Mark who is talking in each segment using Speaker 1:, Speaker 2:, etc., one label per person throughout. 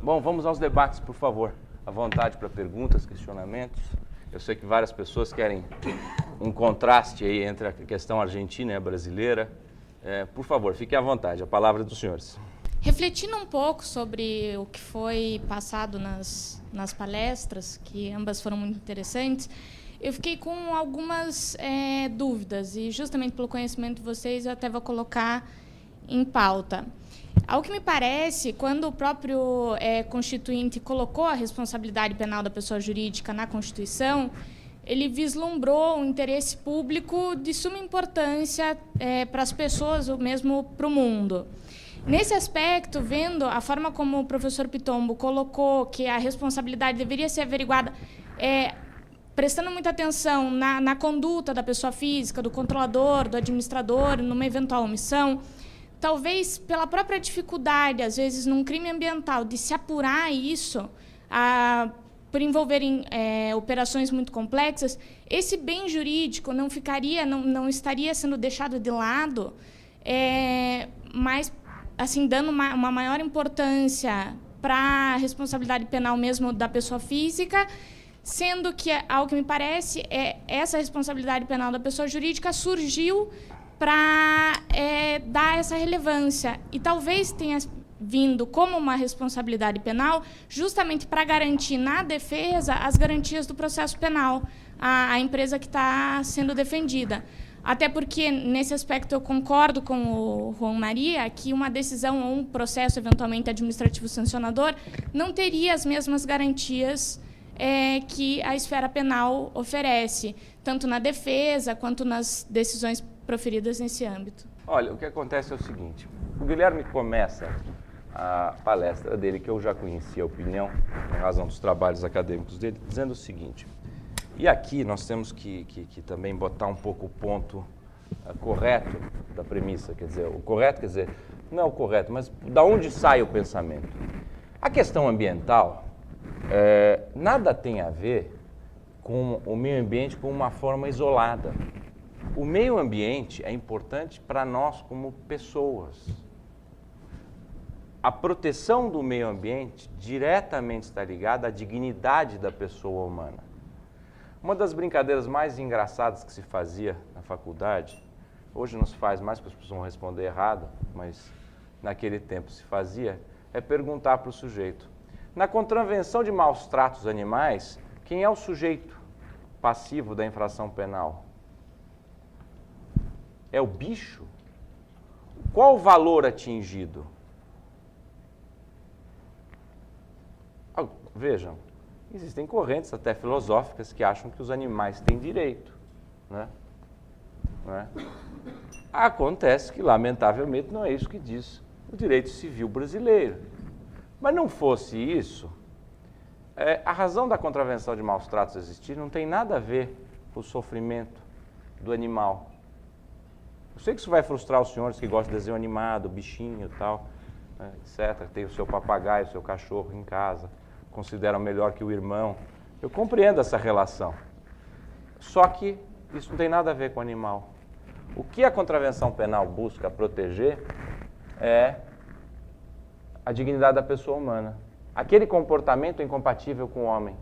Speaker 1: Bom, vamos aos debates, por favor. À vontade para perguntas, questionamentos. Eu sei que várias pessoas querem um contraste aí entre a questão argentina e a brasileira. Por favor, fiquem à vontade. A palavra é dos senhores.
Speaker 2: Refletindo um pouco sobre o que foi passado nas palestras, que ambas foram muito interessantes, eu fiquei com algumas dúvidas, e justamente pelo conhecimento de vocês eu até vou colocar em pauta. Ao que me parece, quando o próprio Constituinte colocou a responsabilidade penal da pessoa jurídica na Constituição, ele vislumbrou um interesse público de suma importância para as pessoas, ou mesmo para o mundo. Nesse aspecto, vendo a forma como o professor Pitombo colocou que a responsabilidade deveria ser averiguada, prestando muita atenção na conduta da pessoa física, do controlador, do administrador, numa eventual omissão, talvez pela própria dificuldade, às vezes, num crime ambiental, de se apurar isso, por envolverem operações muito complexas, esse bem jurídico não estaria sendo deixado de lado, mas assim, dando uma maior importância para a responsabilidade penal mesmo da pessoa física, sendo que, ao que me parece, essa responsabilidade penal da pessoa jurídica surgiu para dar essa relevância. E talvez tenha vindo como uma responsabilidade penal justamente para garantir na defesa as garantias do processo penal, a empresa que está sendo defendida. Até porque, nesse aspecto, eu concordo com o Juan Maria que uma decisão ou um processo, eventualmente administrativo sancionador, não teria as mesmas garantias que a esfera penal oferece, tanto na defesa quanto nas decisões proferidas nesse âmbito.
Speaker 1: Olha, o que acontece é o seguinte. O Guilherme começa a palestra dele, que eu já conhecia a opinião, em razão dos trabalhos acadêmicos dele, dizendo o seguinte. E aqui nós temos que também botar um pouco o ponto correto da premissa, quer dizer, o correto, quer dizer, não é o correto, mas da onde sai o pensamento. A questão ambiental nada tem a ver com o meio ambiente como uma forma isolada. O meio ambiente é importante para nós como pessoas. A proteção do meio ambiente diretamente está ligada à dignidade da pessoa humana. Uma das brincadeiras mais engraçadas que se fazia na faculdade, hoje não se faz mais porque as pessoas vão responder errado, mas naquele tempo se fazia, é perguntar para o sujeito. Na contravenção de maus tratos animais, quem é o sujeito passivo da infração penal? É o bicho? Qual o valor atingido? Vejam, existem correntes até filosóficas que acham que os animais têm direito, né? Não é? Acontece que, lamentavelmente, não é isso que diz o direito civil brasileiro. Mas não fosse isso, a razão da contravenção de maus tratos existir não tem nada a ver com o sofrimento do animal. Eu sei que isso vai frustrar os senhores que gostam de desenho animado, bichinho e tal, né, etc. Tem o seu papagaio, o seu cachorro em casa, consideram melhor que o irmão. Eu compreendo essa relação. Só que isso não tem nada a ver com o animal. O que a contravenção penal busca proteger é a dignidade da pessoa humana. Aquele comportamento incompatível com o homem.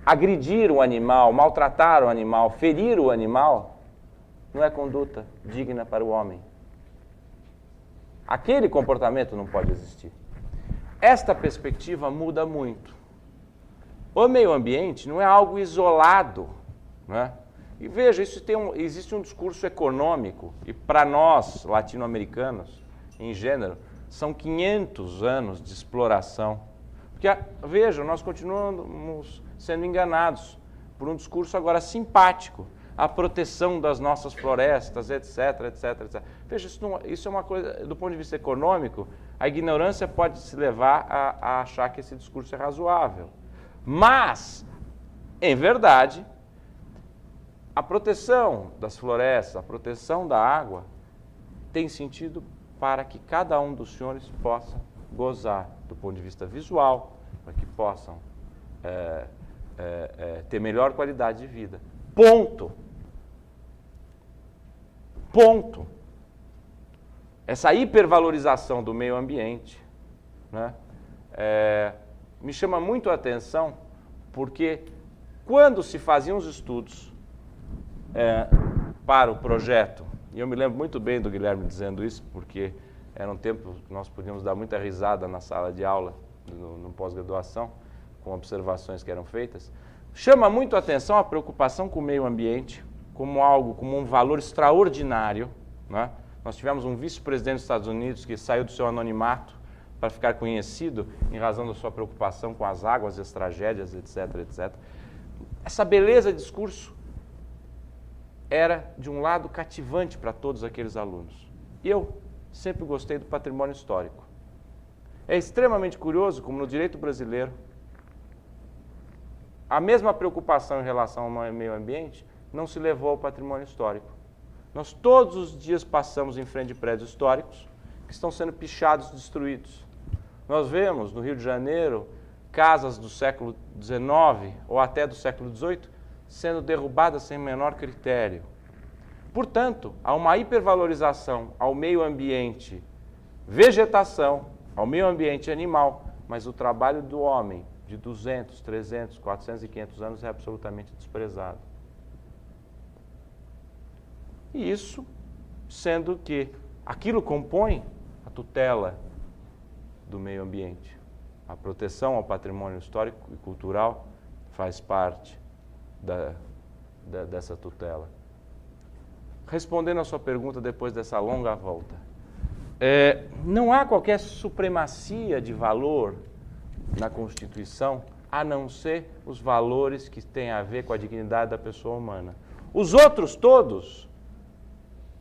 Speaker 1: Agredir o animal, maltratar o animal, ferir o animal, não é conduta digna para o homem. Aquele comportamento não pode existir. Esta perspectiva muda muito. O meio ambiente não é algo isolado, né? E veja, existe um discurso econômico, e para nós, latino-americanos, em gênero, são 500 anos de exploração. Porque, veja, nós continuamos sendo enganados por um discurso agora simpático, a proteção das nossas florestas, etc, etc, etc. Veja, isso é uma coisa, do ponto de vista econômico, a ignorância pode se levar a achar que esse discurso é razoável. Mas, em verdade, a proteção das florestas, a proteção da água, tem sentido para que cada um dos senhores possa gozar do ponto de vista visual, para que possam ter melhor qualidade de vida. Ponto. Ponto. Essa hipervalorização do meio ambiente, né, me chama muito a atenção porque quando se faziam os estudos para o projeto, e eu me lembro muito bem do Guilherme dizendo isso, porque era um tempo que nós podíamos dar muita risada na sala de aula, no pós-graduação, com observações que eram feitas, chama muito a atenção a preocupação com o meio ambiente como algo, como um valor extraordinário, né? Nós tivemos um vice-presidente dos Estados Unidos que saiu do seu anonimato para ficar conhecido em razão da sua preocupação com as águas e as tragédias, etc, etc. Essa beleza de discurso era, de um lado, cativante para todos aqueles alunos. E eu sempre gostei do patrimônio histórico. É extremamente curioso como no direito brasileiro, a mesma preocupação em relação ao meio ambiente não se levou ao patrimônio histórico. Nós todos os dias passamos em frente de prédios históricos que estão sendo pichados, destruídos. Nós vemos no Rio de Janeiro casas do século XIX ou até do século XVIII sendo derrubadas sem menor critério. Portanto, há uma hipervalorização ao meio ambiente, vegetação, ao meio ambiente animal, mas o trabalho do homem de 200, 300, 400 e 500 anos é absolutamente desprezado. E isso sendo que aquilo compõe a tutela do meio ambiente. A proteção ao patrimônio histórico e cultural faz parte dessa tutela. Respondendo à sua pergunta depois dessa longa volta, não há qualquer supremacia de valor na Constituição, a não ser os valores que têm a ver com a dignidade da pessoa humana. Os outros todos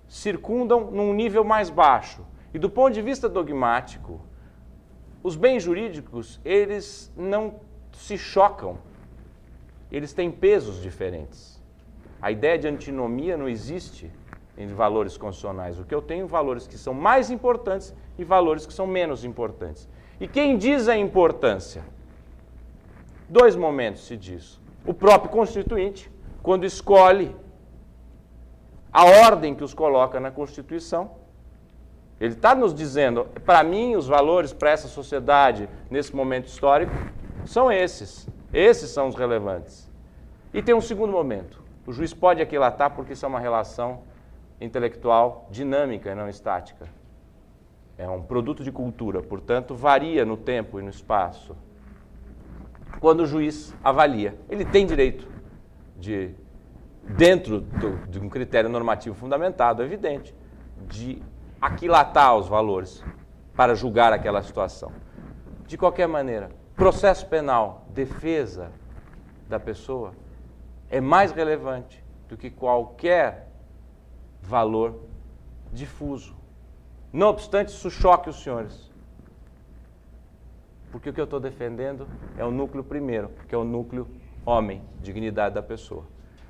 Speaker 1: circundam num nível mais baixo. E do ponto de vista dogmático, os bens jurídicos, eles não se chocam. Eles têm pesos diferentes. A ideia de antinomia não existe em valores constitucionais. O que eu tenho valores que são mais importantes e valores que são menos importantes. E quem diz a importância? Dois momentos se diz. O próprio Constituinte, quando escolhe a ordem que os coloca na Constituição, ele está nos dizendo, para mim, os valores para essa sociedade, nesse momento histórico, são esses. Esses são os relevantes. E tem um segundo momento. O juiz pode aquilatar porque isso é uma relação intelectual dinâmica e não estática. É um produto de cultura, portanto, varia no tempo e no espaço. Quando o juiz avalia, ele tem direito de, dentro de um critério normativo fundamentado, evidente, de aquilatar os valores para julgar aquela situação. De qualquer maneira, processo penal, defesa da pessoa, é mais relevante do que qualquer valor difuso. Não obstante, isso choque os senhores. Porque o que eu estou defendendo é o núcleo primeiro, que é o núcleo homem, dignidade da pessoa.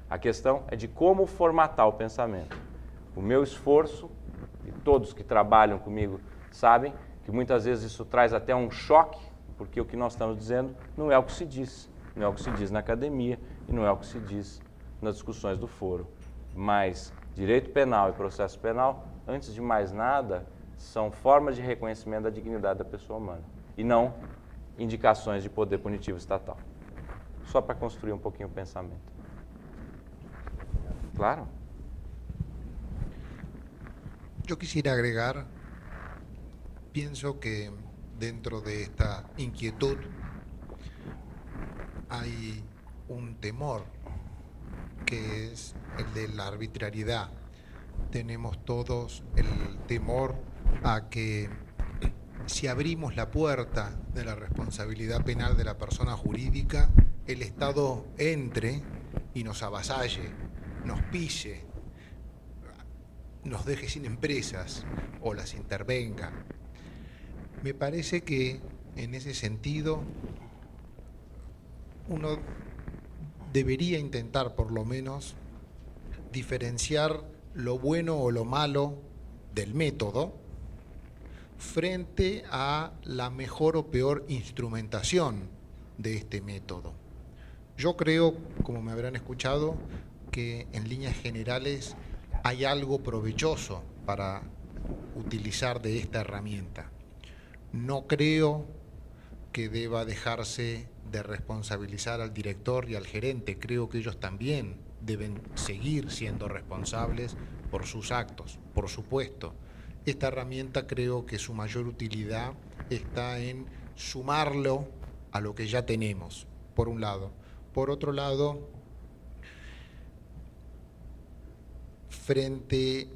Speaker 1: A questão é de como formatar o pensamento. O meu esforço, e todos que trabalham comigo sabem, que muitas vezes isso traz até um choque, porque o que nós estamos dizendo não é o que se diz. Não é o que se diz na academia e não é o que se diz nas discussões do foro. Mas direito penal e processo penal, antes de mais nada, são formas de reconhecimento da dignidade da pessoa humana e não indicações de poder punitivo estatal. Só para construir um pouquinho o pensamento. Claro.
Speaker 3: Yo quisiera agregar, pienso que dentro de esta inquietud hay un temor que es el de la arbitrariedad. Tenemos todos el temor a que si abrimos la puerta de la responsabilidad penal de la persona jurídica, el Estado entre y nos avasalle, nos pille, nos deje sin empresas o las intervenga. Me parece que en ese sentido uno debería intentar por lo menos diferenciar lo bueno o lo malo del método frente a la mejor o peor instrumentación de este método. Yo creo, como me habrán escuchado, que en líneas generales hay algo provechoso para utilizar de esta herramienta. No creo que deba dejarse de responsabilizar al director y al gerente. Creo que ellos también deben seguir siendo responsables por sus actos, por supuesto. Esta herramienta creo que su mayor utilidad está en sumarlo a lo que ya tenemos, por un lado. Por otro lado, frente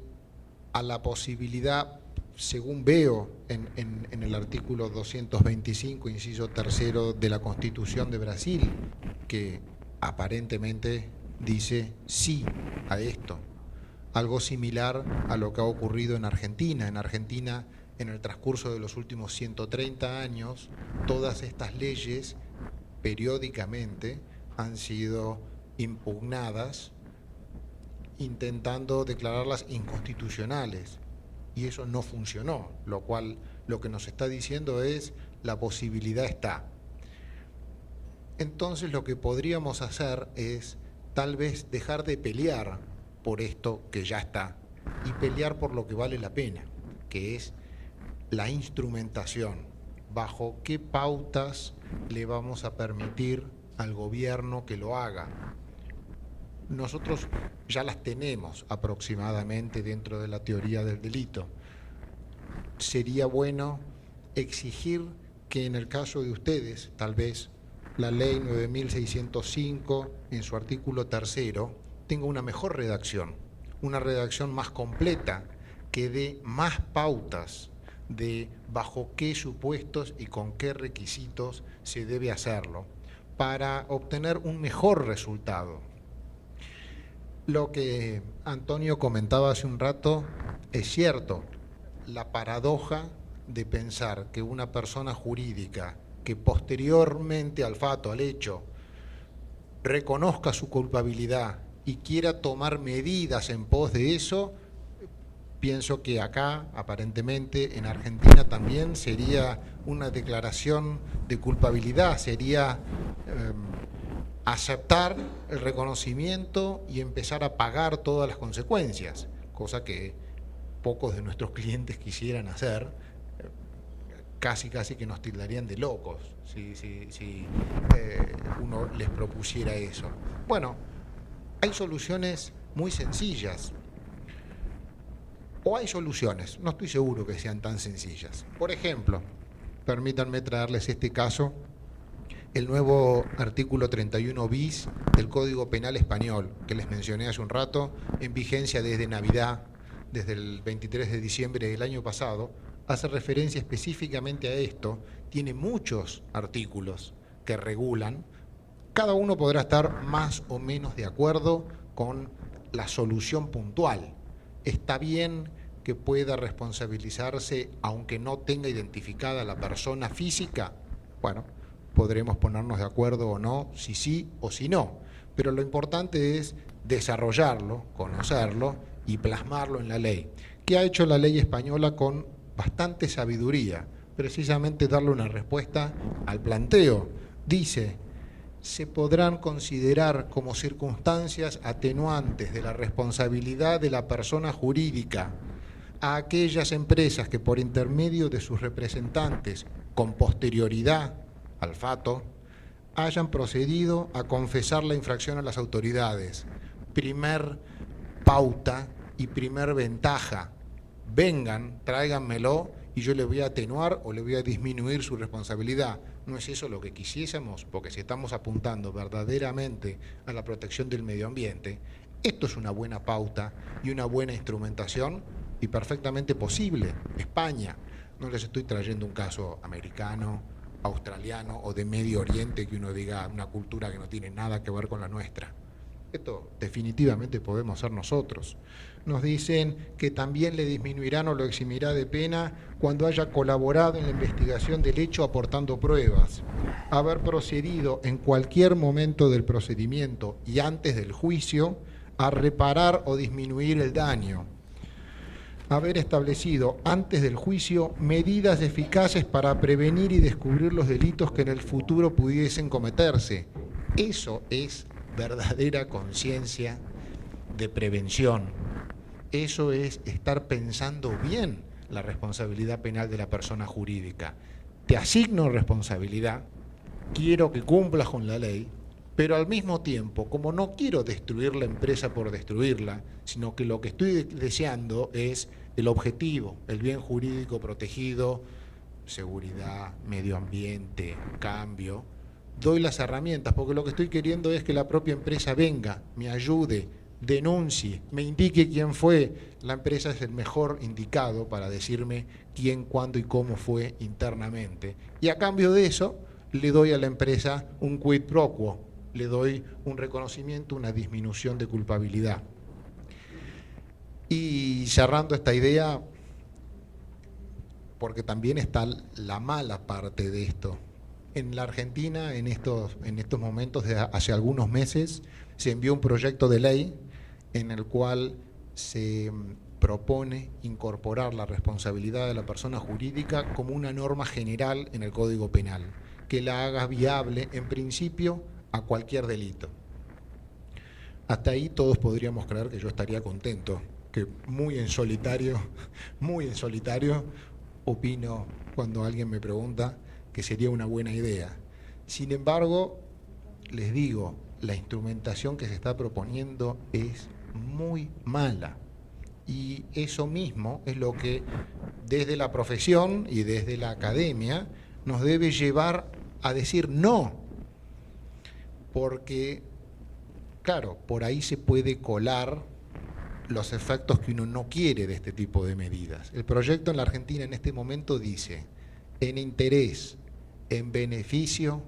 Speaker 3: a la posibilidad, según veo en el artículo 225, inciso 3 de la Constitución de Brasil, que aparentemente dice sí a esto. Algo similar a lo que ha ocurrido en Argentina. En Argentina, en el transcurso de los últimos 130 años, todas estas leyes periódicamente han sido impugnadas, intentando declararlas inconstitucionales. Y eso no funcionó, lo cual lo que nos está diciendo es la posibilidad está. Entonces lo que podríamos hacer es tal vez dejar de pelear por esto que ya está y pelear por lo que vale la pena, que es la instrumentación. ¿Bajo qué pautas le vamos a permitir al gobierno que lo haga? Nosotros ya las tenemos aproximadamente dentro de la teoría del delito. Sería bueno exigir que en el caso de ustedes, tal vez la ley 9605 en su artículo 3 tenga una mejor redacción, una redacción más completa, que dé más pautas de bajo qué supuestos y con qué requisitos se debe hacerlo, para obtener un mejor resultado. Lo que Antonio comentaba hace un rato es cierto, la paradoja de pensar que una persona jurídica que posteriormente al fato, al hecho, reconozca su culpabilidad y quiera tomar medidas en pos de eso, pienso que acá, aparentemente, en Argentina también sería una declaración de culpabilidad, sería aceptar el reconocimiento y empezar a pagar todas las consecuencias, cosa que pocos de nuestros clientes quisieran hacer, casi que nos tildarían de locos si uno les propusiera eso. Bueno, hay soluciones muy sencillas, o hay soluciones, no estoy seguro que sean tan sencillas. Por ejemplo, permítanme traerles este caso, el nuevo artículo 31 bis del Código Penal Español, que les mencioné hace un rato, en vigencia desde Navidad, desde el 23 de diciembre del año pasado, hace referencia específicamente a esto, tiene muchos artículos que regulan, cada uno podrá estar más o menos de acuerdo con la solución puntual. Está bien que pueda responsabilizarse aunque no tenga identificada la persona física. Bueno, podremos ponernos de acuerdo o no, si sí o si no. Pero lo importante es desarrollarlo, conocerlo y plasmarlo en la ley. ¿Qué ha hecho la ley española con bastante sabiduría? Precisamente darle una respuesta al planteo. Dice, se podrán considerar como circunstancias atenuantes de la responsabilidad de la persona jurídica a aquellas empresas que por intermedio de sus representantes con posterioridad al fato hayan procedido a confesar la infracción a las autoridades. Primer pauta y primer ventaja. Vengan, tráiganmelo y yo le voy a atenuar o le voy a disminuir su responsabilidad. ¿No es eso lo que quisiésemos? Porque si estamos apuntando verdaderamente a la protección del medio ambiente, esto es una buena pauta y una buena instrumentación y perfectamente posible. España, no les estoy trayendo un caso americano, australiano o de Medio Oriente que uno diga una cultura que no tiene nada que ver con la nuestra. Esto definitivamente podemos ser nosotros. Nos dicen que también le disminuirán o lo eximirá de pena cuando haya colaborado en la investigación del hecho aportando pruebas, haber procedido en cualquier momento del procedimiento y antes del juicio a reparar o disminuir el daño, haber establecido antes del juicio medidas eficaces para prevenir y descubrir los delitos que en el futuro pudiesen cometerse. Eso es verdadera conciencia de prevención. Eso es estar pensando bien la responsabilidad penal de la persona jurídica. te asigno responsabilidad, quiero que cumplas con la ley, pero al mismo tiempo, como no quiero destruir la empresa por destruirla, sino que lo que estoy deseando es el objetivo, el bien jurídico protegido, seguridad, medio ambiente, cambio, doy las herramientas, porque lo que estoy queriendo es que la propia empresa venga, me ayude, denuncie, me indique quién fue. La empresa es el mejor indicado para decirme quién, cuándo y cómo fue internamente. Y a cambio de eso, le doy a la empresa un quid pro quo, le doy un reconocimiento, una disminución de culpabilidad. Y cerrando esta idea, porque también está la mala parte de esto. En la Argentina, en estos momentos, hace algunos meses, se envió un proyecto de ley en el cual se propone incorporar la responsabilidad de la persona jurídica como una norma general en el Código Penal, que la haga viable, en principio, a cualquier delito. Hasta ahí todos podríamos creer que yo estaría contento, que muy en solitario, opino cuando alguien me pregunta que sería una buena idea. Sin embargo, les digo, la instrumentación que se está proponiendo es muy mala. Y eso mismo es lo que desde la profesión y desde la academia nos debe llevar a decir no. Porque, claro, por ahí se puede colar los efectos que uno no quiere de este tipo de medidas. El proyecto en la Argentina en este momento dice, en interés, en beneficio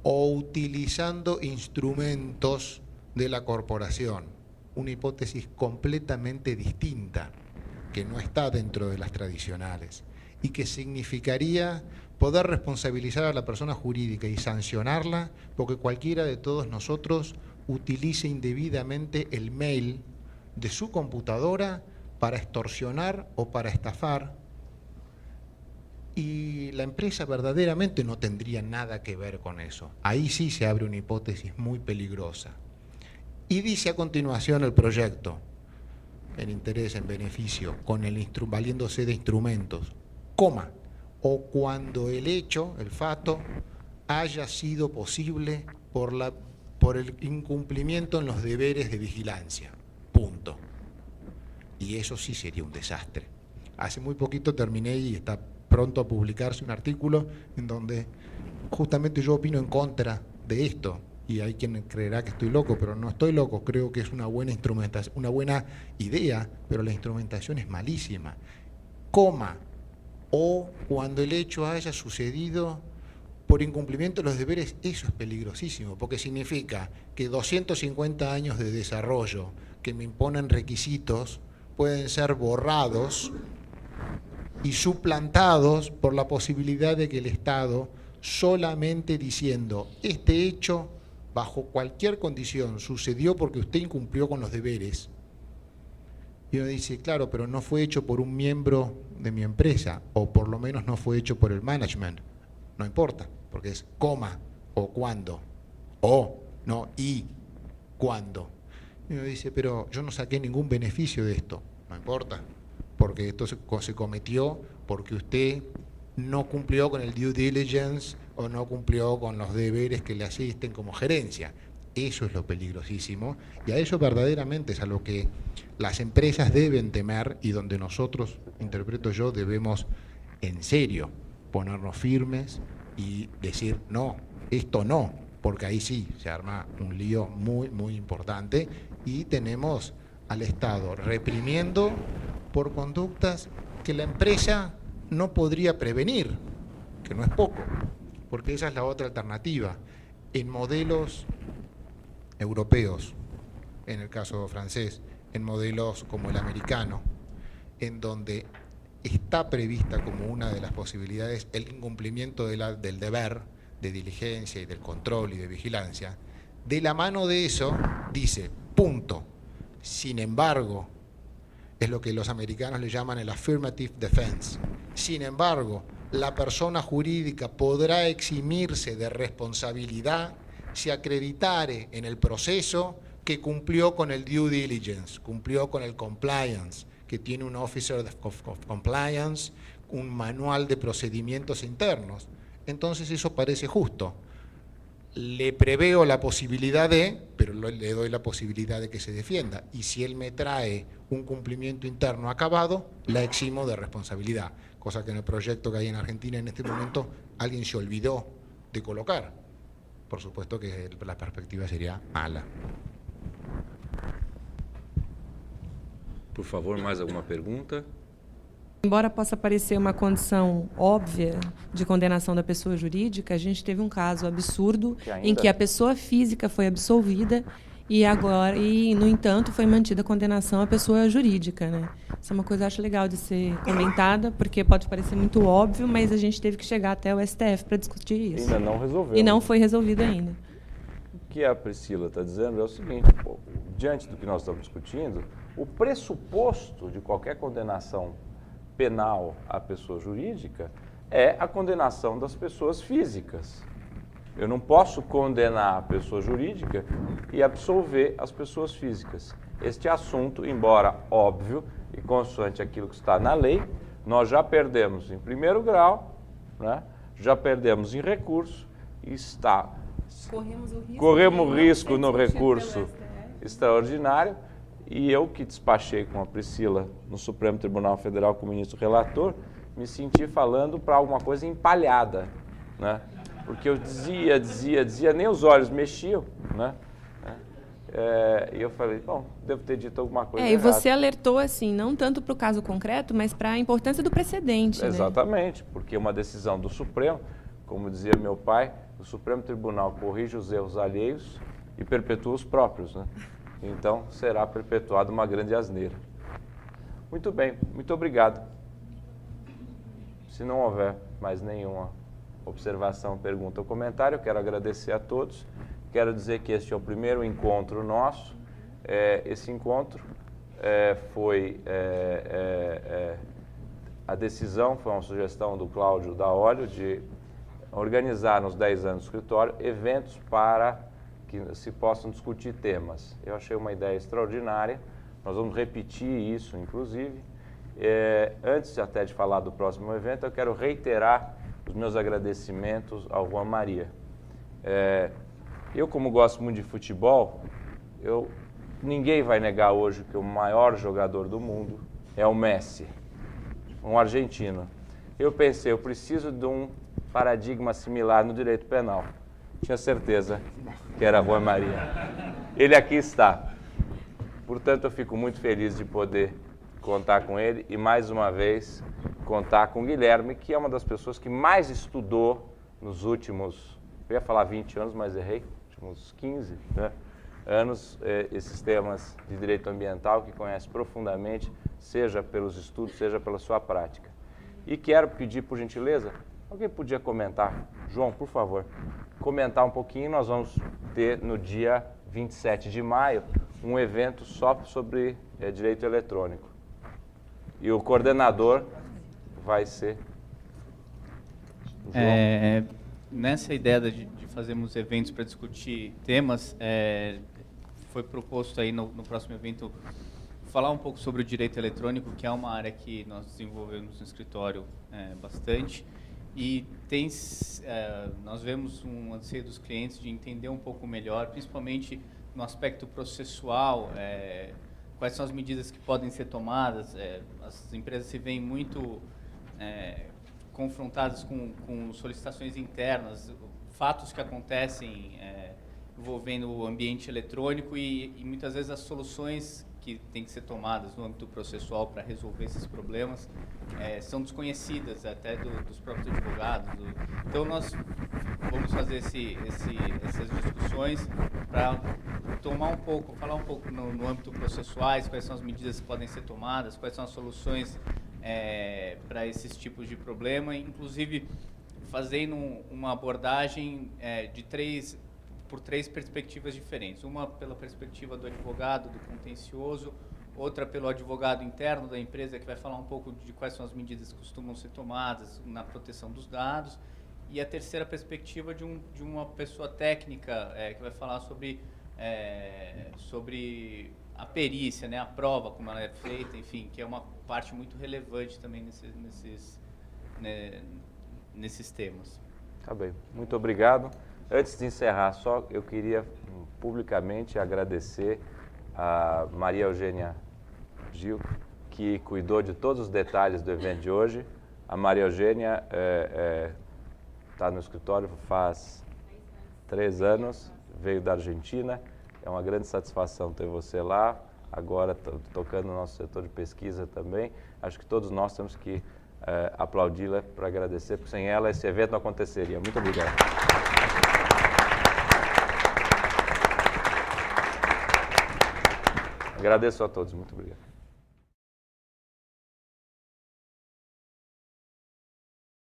Speaker 3: o utilizando instrumentos de la corporación. Una hipótesis completamente distinta, que no está dentro de las tradicionales, y que significaría poder responsabilizar a la persona jurídica y sancionarla porque cualquiera de todos nosotros utilice indebidamente el mail de su computadora para extorsionar o para estafar, y la empresa verdaderamente no tendría nada que ver con eso. Ahí sí se abre una hipótesis muy peligrosa. Y dice a continuación el proyecto, en interés, en beneficio, valiéndose de instrumentos, coma, o cuando el hecho, el fato, haya sido posible por el incumplimiento en los deberes de vigilancia. Punto. Y eso sí sería un desastre. Hace muy poquito terminé y está pronto a publicarse un artículo en donde justamente yo opino en contra de esto. Y hay quien creerá que estoy loco, pero no estoy loco. Creo que es una buena instrumentación, una buena idea, pero la instrumentación es malísima. Coma, o cuando el hecho haya sucedido por incumplimiento de los deberes, eso es peligrosísimo, porque significa que 250 años de desarrollo que me imponen requisitos pueden ser borrados y suplantados por la posibilidad de que el Estado, solamente diciendo este hecho bajo cualquier condición sucedió porque usted incumplió con los deberes, y uno dice, claro, pero no fue hecho por un miembro de mi empresa, o por lo menos no fue hecho por el management, no importa, porque es coma, o cuándo, o, no, y cuándo. Y uno dice, pero yo no saqué ningún beneficio de esto, no importa, porque esto se cometió porque usted no cumplió con el due diligence o no cumplió con los deberes que le asisten como gerencia. Eso es lo peligrosísimo, y a eso verdaderamente es a lo que las empresas deben temer, y donde nosotros, interpreto yo, debemos en serio ponernos firmes y decir no, esto no, porque ahí sí se arma un lío muy, muy importante, y tenemos al Estado reprimiendo por conductas que la empresa no podría prevenir, que no es poco, porque esa es la otra alternativa. En modelos europeos, en el caso francés, en modelos como el americano, en donde está prevista como una de las posibilidades el incumplimiento del deber de diligencia y del control y de vigilancia, de la mano de eso dice, punto. Sin embargo, es lo que los americanos le llaman el affirmative defense. Sin embargo, la persona jurídica podrá eximirse de responsabilidad si acreditare en el proceso que cumplió con el due diligence, cumplió con el compliance, que tiene un officer of compliance, un manual de procedimientos internos. Entonces eso parece justo. Le preveo la posibilidad de, pero le doy la posibilidad de que se defienda. Y si él me trae un cumplimiento interno acabado, la eximo de responsabilidad. Cosa que en el proyecto que hay en Argentina en este momento alguien se olvidó de colocar. Por supuesto que la perspectiva sería mala.
Speaker 1: Por favor, mais alguma pergunta?
Speaker 4: Embora possa parecer uma condição óbvia de condenação da pessoa jurídica, a gente teve um caso absurdo em que a pessoa física foi absolvida e no entanto, foi mantida a condenação à pessoa jurídica, né? Isso é uma coisa que eu acho legal de ser comentada, porque pode parecer muito óbvio, mas a gente teve que chegar até o STF para discutir isso.
Speaker 1: Ainda não resolveu.
Speaker 4: E não foi resolvido ainda.
Speaker 1: O que a Priscila está dizendo é o seguinte, pô, diante do que nós estamos discutindo, o pressuposto de qualquer condenação penal à pessoa jurídica é a condenação das pessoas físicas. Eu não posso condenar a pessoa jurídica e absolver as pessoas físicas. Este assunto, embora óbvio e consoante aquilo que está na lei, nós já perdemos em primeiro grau, né? Já perdemos em recurso e corremos o risco no recurso extraordinário. E eu, que despachei com a Priscila no Supremo Tribunal Federal com o ministro relator, me senti falando para alguma coisa empalhada, né? Porque eu dizia, nem os olhos mexiam, né? E eu falei, bom, devo ter dito alguma coisa errada.
Speaker 4: E você alertou, assim, não tanto para o caso concreto, mas para a importância do precedente,
Speaker 1: Exatamente, né? Porque uma decisão do Supremo, como dizia meu pai, o Supremo Tribunal corrige os erros alheios e perpetua os próprios, né? Então, será perpetuada uma grande asneira. Muito bem, muito obrigado. Se não houver mais nenhuma observação, pergunta ou comentário, eu quero agradecer a todos. Quero dizer que este é o primeiro encontro nosso. Esse encontro foi... a decisão foi uma sugestão do Cláudio Daolio de organizar nos 10 anos do escritório eventos para que se possam discutir temas. Eu achei uma ideia extraordinária, nós vamos repetir isso, inclusive. Antes até de falar do próximo evento, eu quero reiterar os meus agradecimentos ao Juan Maria. Eu, como gosto muito de futebol, ninguém vai negar hoje que o maior jogador do mundo é o Messi, um argentino. Eu pensei, eu preciso de um paradigma similar no direito penal. Tinha certeza que era Juan Maria. Ele aqui está. Portanto, eu fico muito feliz de poder contar com ele e, mais uma vez, contar com o Guilherme, que é uma das pessoas que mais estudou nos últimos, eu ia falar 20 anos, mas errei, últimos 15, né, anos, esses temas de direito ambiental, que conhece profundamente, seja pelos estudos, seja pela sua prática. E quero pedir, por gentileza, alguém podia comentar? João, por favor, comentar um pouquinho. Nós vamos ter no dia 27 de maio um evento só sobre direito eletrônico. E o coordenador vai ser João.
Speaker 5: Nessa ideia de fazermos eventos para discutir temas, foi proposto aí no próximo evento falar um pouco sobre o direito eletrônico, que é uma área que nós desenvolvemos no escritório bastante. E nós vemos um anseio dos clientes de entender um pouco melhor, principalmente no aspecto processual, quais são as medidas que podem ser tomadas. As empresas se veem muito confrontadas com solicitações internas, fatos que acontecem envolvendo o ambiente eletrônico e muitas vezes as soluções que têm que ser tomadas no âmbito processual para resolver esses problemas são desconhecidas até dos próprios advogados. Então, nós vamos fazer essas discussões para falar um pouco no âmbito processuais, quais são as medidas que podem ser tomadas, quais são as soluções para esses tipos de problema, inclusive fazendo uma abordagem por três perspectivas diferentes. Uma pela perspectiva do advogado, do contencioso, outra pelo advogado interno da empresa, que vai falar um pouco de quais são as medidas que costumam ser tomadas na proteção dos dados, e a terceira perspectiva de uma pessoa técnica que vai falar sobre a perícia, né, a prova, como ela é feita, enfim, que é uma parte muito relevante também nesses temas.
Speaker 1: Tá bem, muito obrigado. Antes de encerrar, só eu queria publicamente agradecer a Maria Eugênia Gil, que cuidou de todos os detalhes do evento de hoje. A Maria Eugênia está no escritório faz 3 anos, veio da Argentina. É uma grande satisfação ter você lá, agora tocando no nosso setor de pesquisa também. Acho que todos nós temos que aplaudi-la para agradecer, porque sem ela esse evento não aconteceria. Muito obrigado. Agradeço a todos, muito obrigado.